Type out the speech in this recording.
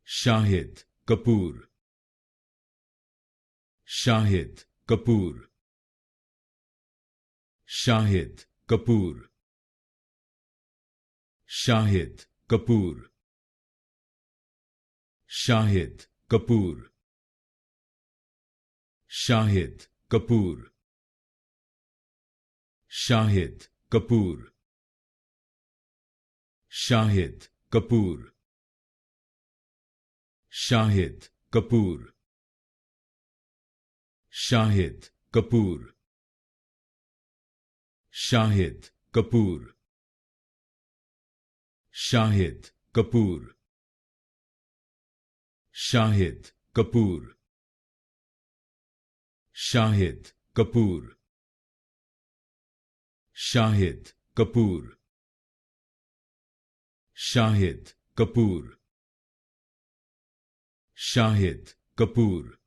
Shahid Kapoor. Shahid Kapoor. Shahid Kapoor. Shahid Kapoor. Shahid Kapoor. Shahid Kapoor. Shahid Kapoor. Shahid Kapoor. Shahid Kapoor. Shahid Kapoor. Shahid Kapoor. Shahid Kapoor. Shahid Kapoor. Shahid Kapoor. Shahid Kapoor. Shahid Kapoor. Shahid Kapoor.